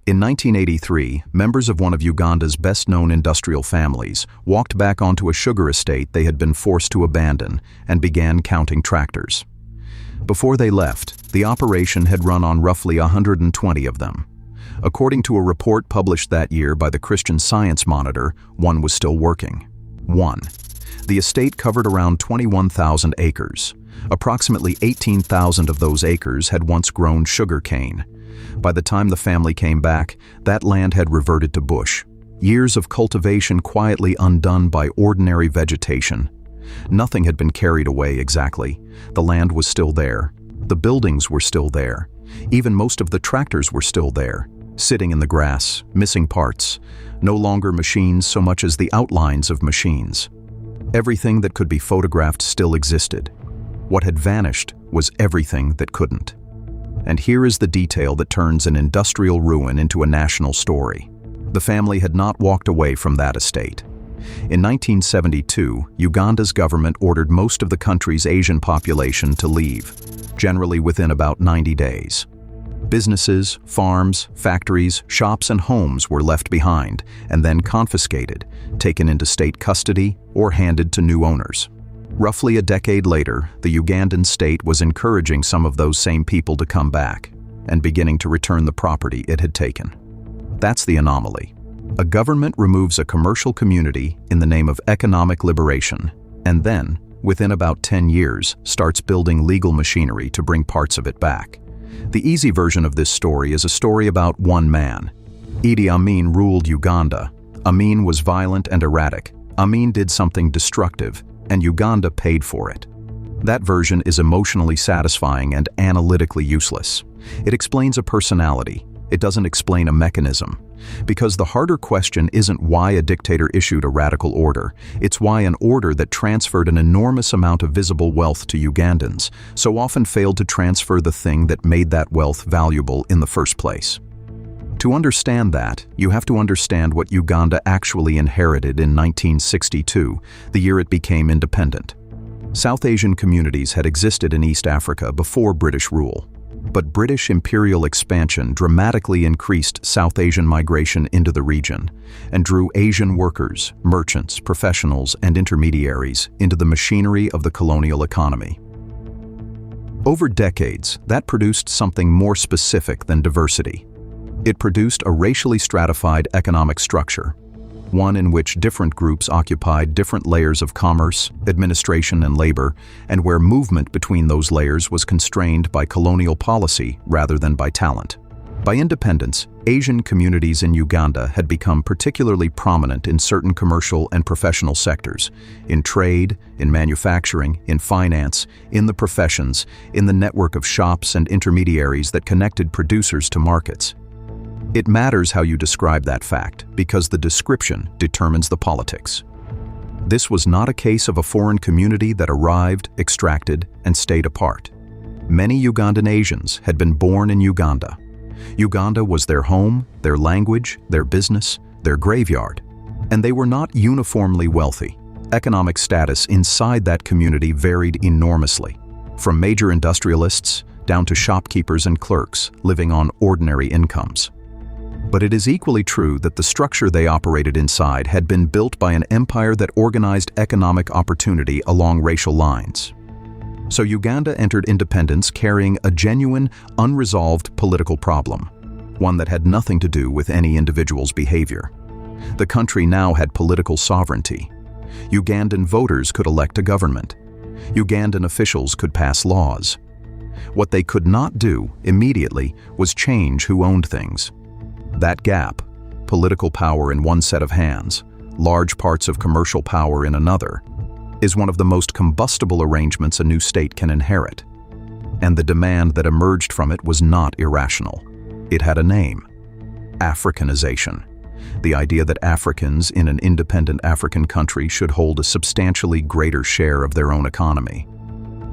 In 1983, members of one of Uganda's best-known industrial families walked back onto a sugar estate they had been forced to abandon and began counting tractors. Before they left, the operation had run on roughly 120 of them. According to a report published that year by the Christian Science Monitor, one was still working. 1. The estate covered around 21,000 acres. Approximately 18,000 of those acres had once grown sugar cane. By the time the family came back, that land had reverted to bush. Years of cultivation quietly undone by ordinary vegetation. Nothing had been carried away exactly. The land was still there. The buildings were still there. Even most of the tractors were still there, sitting in the grass, missing parts. No longer machines so much as the outlines of machines. Everything that could be photographed still existed. What had vanished was everything that couldn't. And here is the detail that turns an industrial ruin into a national story. The family had not walked away from that estate. In 1972, Uganda's government ordered most of the country's Asian population to leave, generally within about 90 days. Businesses, farms, factories, shops, and homes were left behind and then confiscated, taken into state custody, or handed to new owners. Roughly a decade later, the Ugandan state was encouraging some of those same people to come back and beginning to return the property it had taken. That's the anomaly. A government removes a commercial community in the name of economic liberation, and then, within about 10 years, starts building legal machinery to bring parts of it back. The easy version of this story is a story about one man. Idi Amin ruled Uganda. Amin was violent and erratic. Amin did something destructive, and Uganda paid for it. That version is emotionally satisfying and analytically useless. It explains a personality. It doesn't explain a mechanism. Because the harder question isn't why a dictator issued a radical order, it's why an order that transferred an enormous amount of visible wealth to Ugandans so often failed to transfer the thing that made that wealth valuable in the first place. To understand that, you have to understand what Uganda actually inherited in 1962, the year it became independent. South Asian communities had existed in East Africa before British rule. But British imperial expansion dramatically increased South Asian migration into the region and drew Asian workers, merchants, professionals, and intermediaries into the machinery of the colonial economy. Over decades, that produced something more specific than diversity. It produced a racially stratified economic structure, one in which different groups occupied different layers of commerce, administration, and labor, and where movement between those layers was constrained by colonial policy rather than by talent. By independence, Asian communities in Uganda had become particularly prominent in certain commercial and professional sectors, in trade, in manufacturing, in finance, in the professions, in the network of shops and intermediaries that connected producers to markets. It matters how you describe that fact, because the description determines the politics. This was not a case of a foreign community that arrived, extracted, and stayed apart. Many Ugandan Asians had been born in Uganda. Uganda was their home, their language, their business, their graveyard. And they were not uniformly wealthy. Economic status inside that community varied enormously, from major industrialists down to shopkeepers and clerks living on ordinary incomes. But it is equally true that the structure they operated inside had been built by an empire that organized economic opportunity along racial lines. So Uganda entered independence carrying a genuine, unresolved political problem, one that had nothing to do with any individual's behavior. The country now had political sovereignty. Ugandan voters could elect a government. Ugandan officials could pass laws. What they could not do immediately was change who owned things. That gap, political power in one set of hands, large parts of commercial power in another, is one of the most combustible arrangements a new state can inherit. And the demand that emerged from it was not irrational. It had a name: Africanization. The idea that Africans in an independent African country should hold a substantially greater share of their own economy.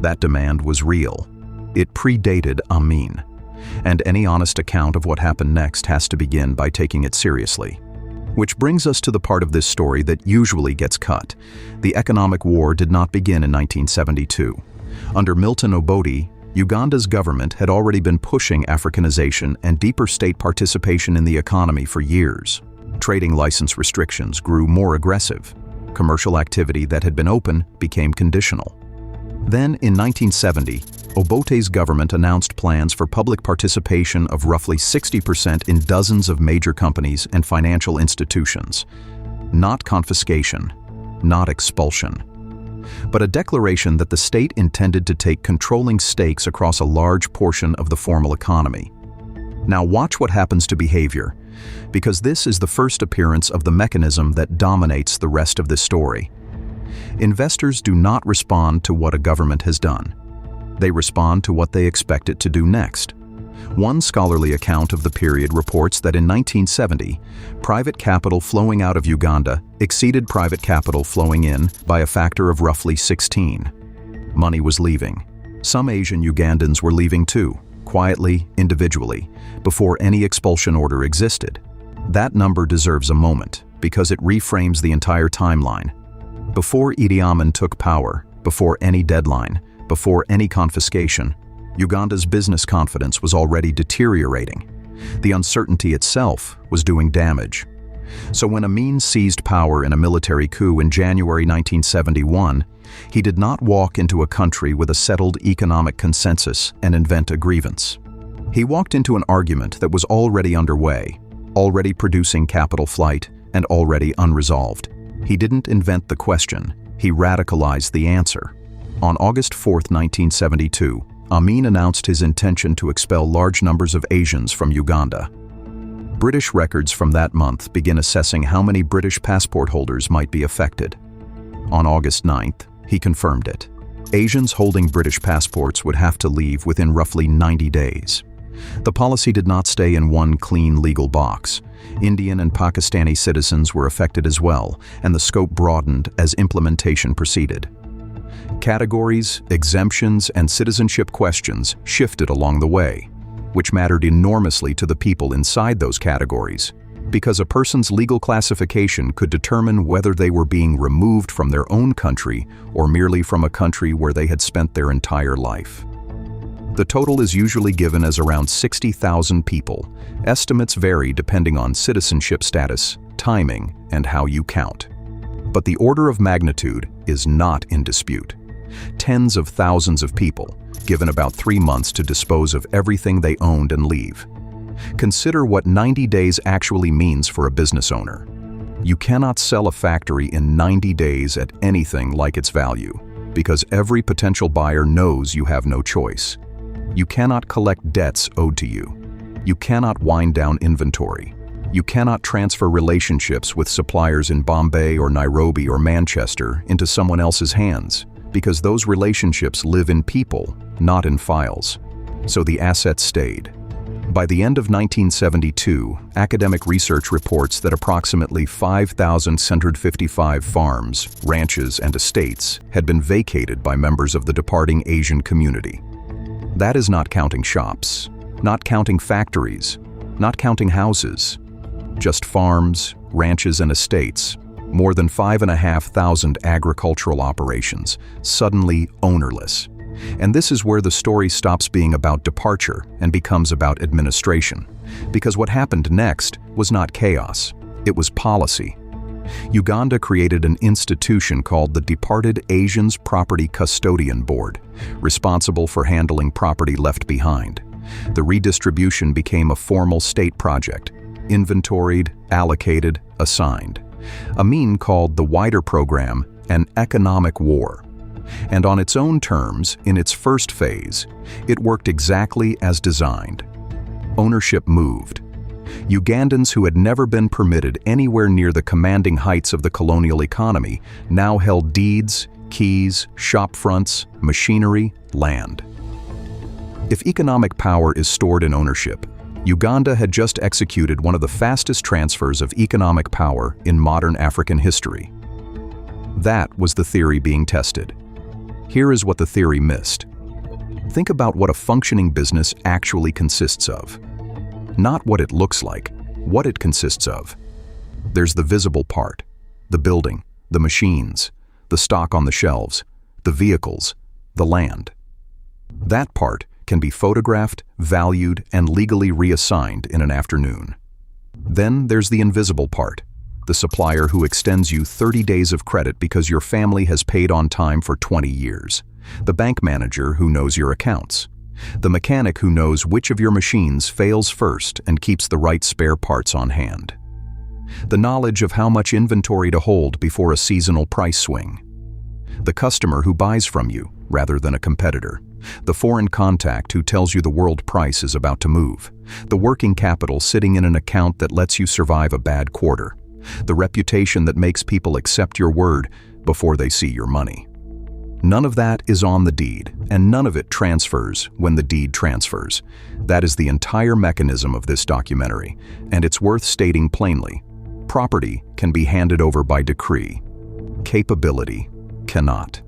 That demand was real. It predated Amin. And any honest account of what happened next has to begin by taking it seriously. Which brings us to the part of this story that usually gets cut. The economic war did not begin in 1972. Under Milton Obote, Uganda's government had already been pushing Africanization and deeper state participation in the economy for years. Trading license restrictions grew more aggressive. Commercial activity that had been open became conditional. Then, in 1970, Obote's government announced plans for public participation of roughly 60% in dozens of major companies and financial institutions. Not confiscation, not expulsion, but a declaration that the state intended to take controlling stakes across a large portion of the formal economy. Now watch what happens to behavior, because this is the first appearance of the mechanism that dominates the rest of this story. Investors do not respond to what a government has done. They respond to what they expect it to do next. One scholarly account of the period reports that in 1970, private capital flowing out of Uganda exceeded private capital flowing in by a factor of roughly 16. Money was leaving. Some Asian Ugandans were leaving too, quietly, individually, before any expulsion order existed. That number deserves a moment, because it reframes the entire timeline. Before Idi Amin took power, before any deadline, before any confiscation, Uganda's business confidence was already deteriorating. The uncertainty itself was doing damage. So when Amin seized power in a military coup in January 1971, he did not walk into a country with a settled economic consensus and invent a grievance. He walked into an argument that was already underway, already producing capital flight, and already unresolved. He didn't invent the question, he radicalized the answer. On August 4, 1972, Amin announced his intention to expel large numbers of Asians from Uganda. British records from that month begin assessing how many British passport holders might be affected. On August 9th, he confirmed it. Asians holding British passports would have to leave within roughly 90 days. The policy did not stay in one clean legal box. Indian and Pakistani citizens were affected as well, and the scope broadened as implementation proceeded. Categories, exemptions, and citizenship questions shifted along the way, which mattered enormously to the people inside those categories, because a person's legal classification could determine whether they were being removed from their own country or merely from a country where they had spent their entire life. The total is usually given as around 60,000 people. Estimates vary depending on citizenship status, timing, and how you count. But the order of magnitude is not in dispute. Tens of thousands of people, given about 3 months to dispose of everything they owned and leave. Consider what 90 days actually means for a business owner. You cannot sell a factory in 90 days at anything like its value, because every potential buyer knows you have no choice. You cannot collect debts owed to you. You cannot wind down inventory. You cannot transfer relationships with suppliers in Bombay or Nairobi or Manchester into someone else's hands, because those relationships live in people, not in files. So the assets stayed. By the end of 1972, academic research reports that approximately 5,655 farms, ranches, and estates had been vacated by members of the departing Asian community. That is not counting shops, not counting factories, not counting houses. Just farms, ranches, and estates, more than 5,500 agricultural operations, suddenly ownerless. And this is where the story stops being about departure and becomes about administration. Because what happened next was not chaos, it was policy. Uganda created an institution called the Departed Asians Property Custodian Board, responsible for handling property left behind. The redistribution became a formal state project, inventoried, allocated, assigned. Amin called the wider program an economic war. And on its own terms, in its first phase, it worked exactly as designed. Ownership moved. Ugandans who had never been permitted anywhere near the commanding heights of the colonial economy now held deeds, keys, shop fronts, machinery, land. If economic power is stored in ownership, Uganda had just executed one of the fastest transfers of economic power in modern African history. That was the theory being tested. Here is what the theory missed. Think about what a functioning business actually consists of. Not what it looks like, what it consists of. There's the visible part, the building, the machines, the stock on the shelves, the vehicles, the land. That part can be photographed, valued, and legally reassigned in an afternoon. Then there's the invisible part, the supplier who extends you 30 days of credit because your family has paid on time for 20 years, the bank manager who knows your accounts, the mechanic who knows which of your machines fails first and keeps the right spare parts on hand, the knowledge of how much inventory to hold before a seasonal price swing, the customer who buys from you rather than a competitor, the foreign contact who tells you the world price is about to move, the working capital sitting in an account that lets you survive a bad quarter, the reputation that makes people accept your word before they see your money. None of that is on the deed, and none of it transfers when the deed transfers. That is the entire mechanism of this documentary, and it's worth stating plainly. Property can be handed over by decree. Capability cannot.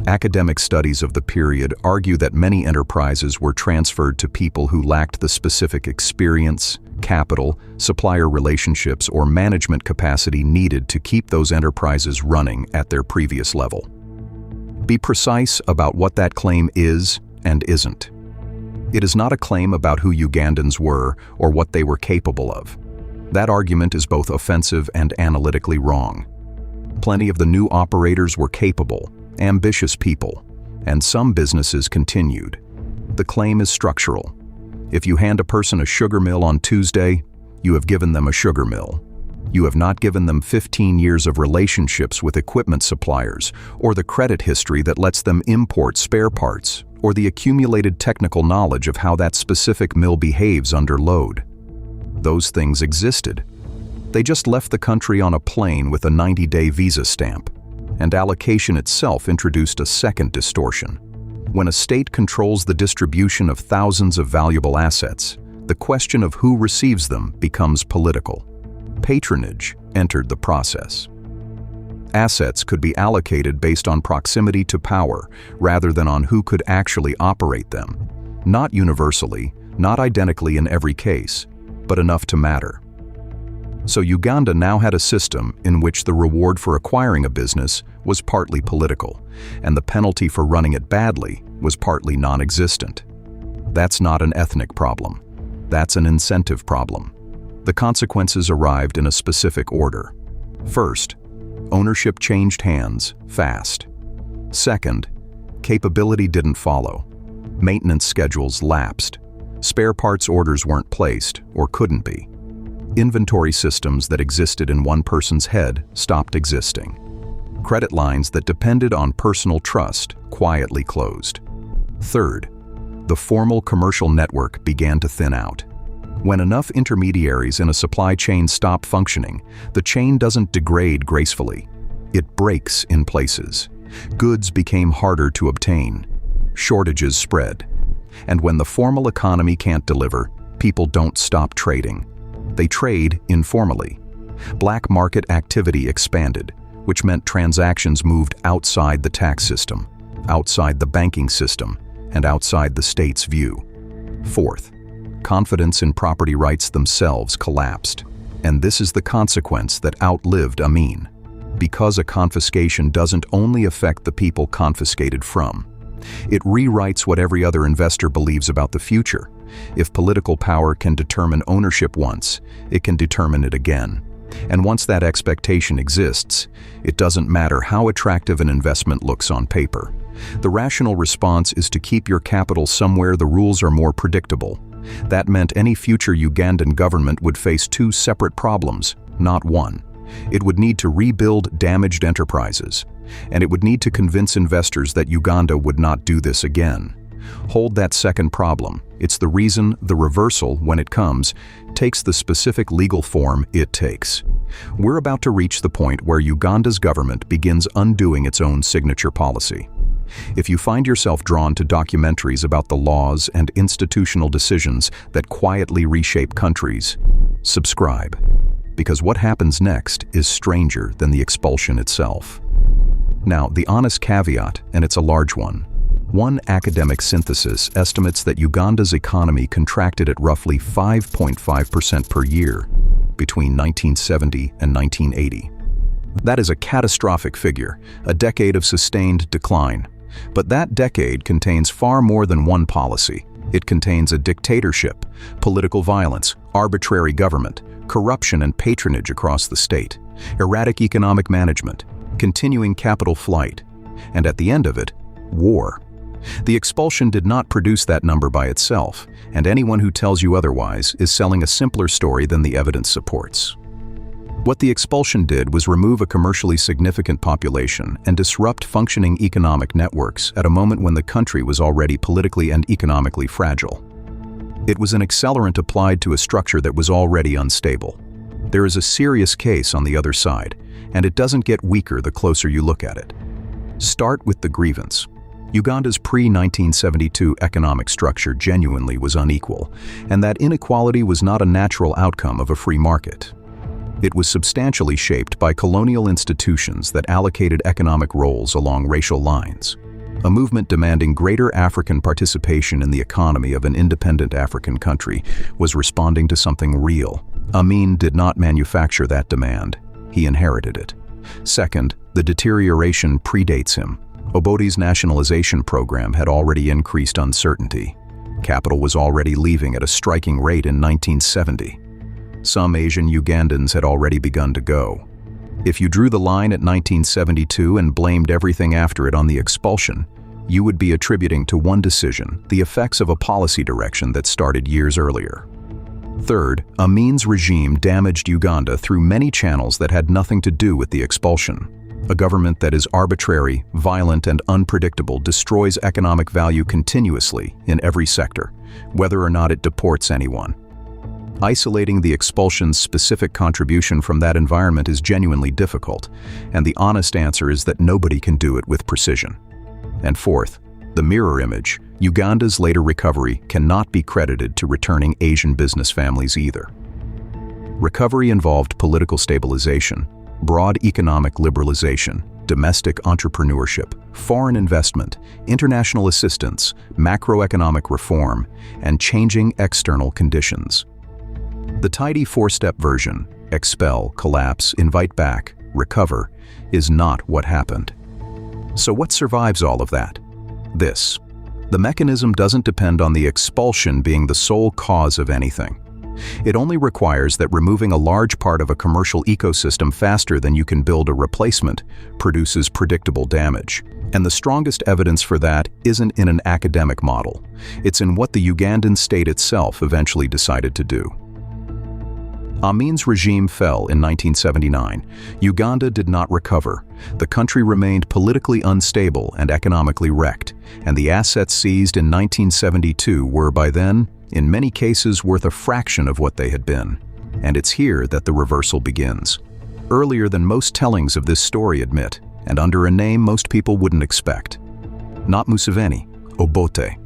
Academic studies of the period argue that many enterprises were transferred to people who lacked the specific experience, capital, supplier relationships, or management capacity needed to keep those enterprises running at their previous level. Be precise about what that claim is and isn't. It is not a claim about who Ugandans were or what they were capable of. That argument is both offensive and analytically wrong. Plenty of the new operators were capable, ambitious people, and some businesses continued. The claim is structural. If you hand a person a sugar mill on Tuesday, you have given them a sugar mill. You have not given them 15 years of relationships with equipment suppliers, or the credit history that lets them import spare parts, or the accumulated technical knowledge of how that specific mill behaves under load. Those things existed. They just left the country on a plane with a 90-day visa stamp. And allocation itself introduced a second distortion. When a state controls the distribution of thousands of valuable assets, the question of who receives them becomes political. Patronage entered the process. Assets could be allocated based on proximity to power rather than on who could actually operate them. Not universally, not identically in every case, but enough to matter. So Uganda now had a system in which the reward for acquiring a business was partly political, and the penalty for running it badly was partly non-existent. That's not an ethnic problem. That's an incentive problem. The consequences arrived in a specific order. First, ownership changed hands fast. Second, capability didn't follow. Maintenance schedules lapsed. Spare parts orders weren't placed or couldn't be. Inventory systems that existed in one person's head stopped existing. Credit lines that depended on personal trust quietly closed. Third, the formal commercial network began to thin out. When enough intermediaries in a supply chain stop functioning, the chain doesn't degrade gracefully. It breaks in places. Goods became harder to obtain. Shortages spread. And when the formal economy can't deliver, people don't stop trading. They trade informally. Black market activity expanded, which meant transactions moved outside the tax system, outside the banking system, and outside the state's view. Fourth, confidence in property rights themselves collapsed, and this is the consequence that outlived Amin. Because a confiscation doesn't only affect the people confiscated from, it rewrites what every other investor believes about the future. If political power can determine ownership once, it can determine it again. And once that expectation exists, it doesn't matter how attractive an investment looks on paper. The rational response is to keep your capital somewhere the rules are more predictable. That meant any future Ugandan government would face two separate problems, not one. It would need to rebuild damaged enterprises, and it would need to convince investors that Uganda would not do this again. Hold that second problem. It's the reason the reversal, when it comes, takes the specific legal form it takes. We're about to reach the point where Uganda's government begins undoing its own signature policy. If you find yourself drawn to documentaries about the laws and institutional decisions that quietly reshape countries, subscribe, because what happens next is stranger than the expulsion itself. Now, the honest caveat, and it's a large one. One academic synthesis estimates that Uganda's economy contracted at roughly 5.5% per year between 1970 and 1980. That is a catastrophic figure, a decade of sustained decline. But that decade contains far more than one policy. It contains a dictatorship, political violence, arbitrary government, corruption and patronage across the state, erratic economic management, continuing capital flight, and at the end of it, war. The expulsion did not produce that number by itself, and anyone who tells you otherwise is selling a simpler story than the evidence supports. What the expulsion did was remove a commercially significant population and disrupt functioning economic networks at a moment when the country was already politically and economically fragile. It was an accelerant applied to a structure that was already unstable. There is a serious case on the other side, and it doesn't get weaker the closer you look at it. Start with the grievance. Uganda's pre-1972 economic structure genuinely was unequal, and that inequality was not a natural outcome of a free market. It was substantially shaped by colonial institutions that allocated economic roles along racial lines. A movement demanding greater African participation in the economy of an independent African country was responding to something real. Amin did not manufacture that demand. He inherited it. Second, the deterioration predates him. Obote's nationalization program had already increased uncertainty. Capital was already leaving at a striking rate in 1970. Some Asian Ugandans had already begun to go. If you drew the line at 1972 and blamed everything after it on the expulsion, you would be attributing to one decision the effects of a policy direction that started years earlier. Third, Amin's regime damaged Uganda through many channels that had nothing to do with the expulsion. A government that is arbitrary, violent, and unpredictable destroys economic value continuously in every sector, whether or not it deports anyone. Isolating the expulsion's specific contribution from that environment is genuinely difficult, and the honest answer is that nobody can do it with precision. And fourth, the mirror image, Uganda's later recovery cannot be credited to returning Asian business families either. Recovery involved political stabilization, broad economic liberalization, domestic entrepreneurship, foreign investment, international assistance, macroeconomic reform, and changing external conditions. The tidy four-step version, expel, collapse, invite back, recover, is not what happened. So what survives all of that? This. The mechanism doesn't depend on the expulsion being the sole cause of anything. It only requires that removing a large part of a commercial ecosystem faster than you can build a replacement produces predictable damage. And the strongest evidence for that isn't in an academic model. It's in what the Ugandan state itself eventually decided to do. Amin's regime fell in 1979. Uganda did not recover. The country remained politically unstable and economically wrecked, and the assets seized in 1972 were by then, in many cases, worth a fraction of what they had been. And it's here that the reversal begins. Earlier than most tellings of this story admit, and under a name most people wouldn't expect. Not Museveni, Obote.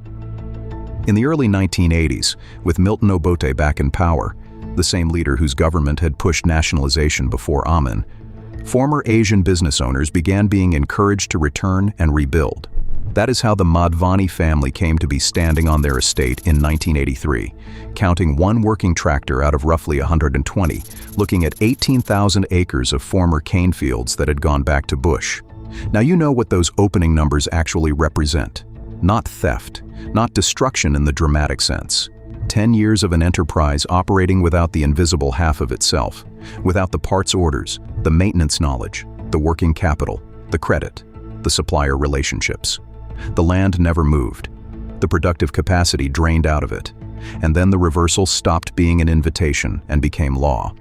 In the early 1980s, with Milton Obote back in power, the same leader whose government had pushed nationalization before Amin, former Asian business owners began being encouraged to return and rebuild. That is how the Madvani family came to be standing on their estate in 1983, counting one working tractor out of roughly 120, looking at 18,000 acres of former cane fields that had gone back to bush. Now you know what those opening numbers actually represent. Not theft, not destruction in the dramatic sense. 10 years of an enterprise operating without the invisible half of itself, without the parts orders, the maintenance knowledge, the working capital, the credit, the supplier relationships. The land never moved. The productive capacity drained out of it. And then the reversal stopped being an invitation and became law.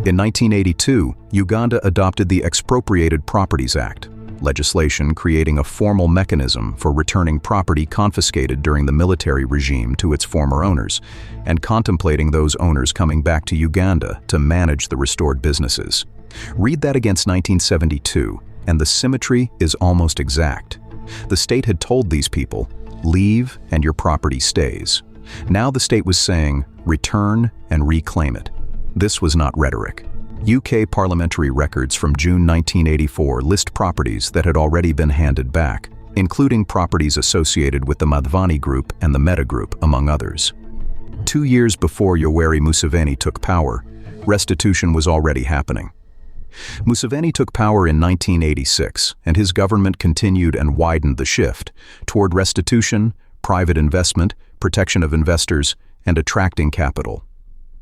In 1982, Uganda adopted the Expropriated Properties Act, legislation creating a formal mechanism for returning property confiscated during the military regime to its former owners, and contemplating those owners coming back to Uganda to manage the restored businesses. Read that against 1972, and the symmetry is almost exact. The state had told these people, leave and your property stays. Now the state was saying, return and reclaim it. This was not rhetoric. UK parliamentary records from June 1984 list properties that had already been handed back, including properties associated with the Madvani Group and the Meta Group, among others. 2 years before Yoweri Museveni took power, restitution was already happening. Museveni took power in 1986, and his government continued and widened the shift toward restitution, private investment, protection of investors, and attracting capital.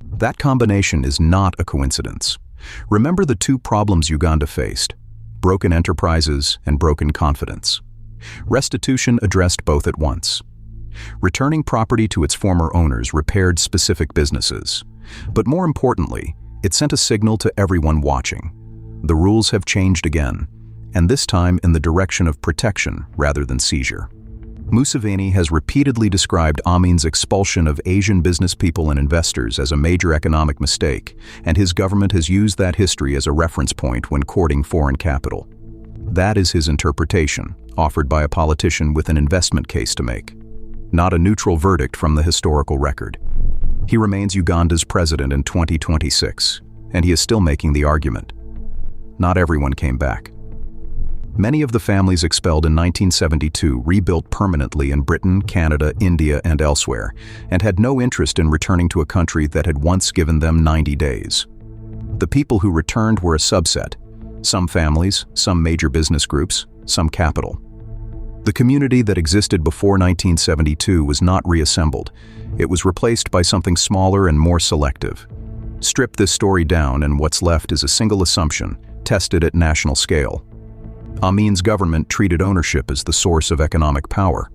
That combination is not a coincidence. Remember the two problems Uganda faced: broken enterprises and broken confidence. Restitution addressed both at once. Returning property to its former owners repaired specific businesses. But more importantly, it sent a signal to everyone watching. The rules have changed again, and this time in the direction of protection rather than seizure. Museveni has repeatedly described Amin's expulsion of Asian business people and investors as a major economic mistake, and his government has used that history as a reference point when courting foreign capital. That is his interpretation, offered by a politician with an investment case to make, not a neutral verdict from the historical record. He remains Uganda's president in 2026, and he is still making the argument. Not everyone came back. Many of the families expelled in 1972 rebuilt permanently in Britain, Canada, India, and elsewhere, and had no interest in returning to a country that had once given them 90 days. The people who returned were a subset: some families, some major business groups, some capital. The community that existed before 1972 was not reassembled. It was replaced by something smaller and more selective. Strip this story down, and what's left is a single assumption, tested at national scale. Amin's government treated ownership as the source of economic power.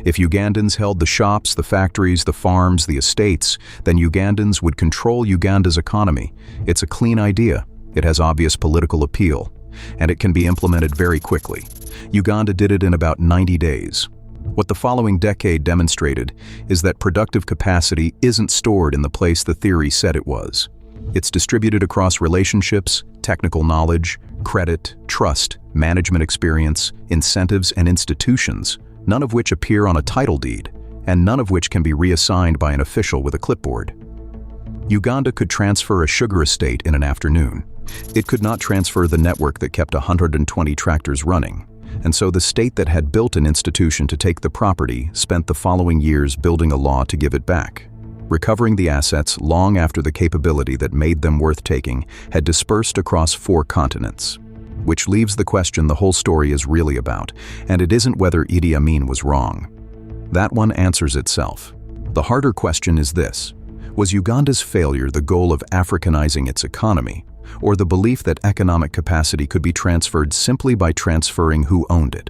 If Ugandans held the shops, the factories, the farms, the estates, then Ugandans would control Uganda's economy. It's a clean idea. It has obvious political appeal, and it can be implemented very quickly. Uganda did it in about 90 days. What the following decade demonstrated is that productive capacity isn't stored in the place the theory said it was. It's distributed across relationships, technical knowledge, credit, trust, management experience, incentives, and institutions, none of which appear on a title deed, and none of which can be reassigned by an official with a clipboard. Uganda could transfer a sugar estate in an afternoon. It could not transfer the network that kept 120 tractors running, and so the state that had built an institution to take the property spent the following years building a law to give it back, recovering the assets long after the capability that made them worth taking had dispersed across 4 continents. Which leaves the question the whole story is really about, and it isn't whether Idi Amin was wrong. That one answers itself. The harder question is this: was Uganda's failure the goal of Africanizing its economy, or the belief that economic capacity could be transferred simply by transferring who owned it?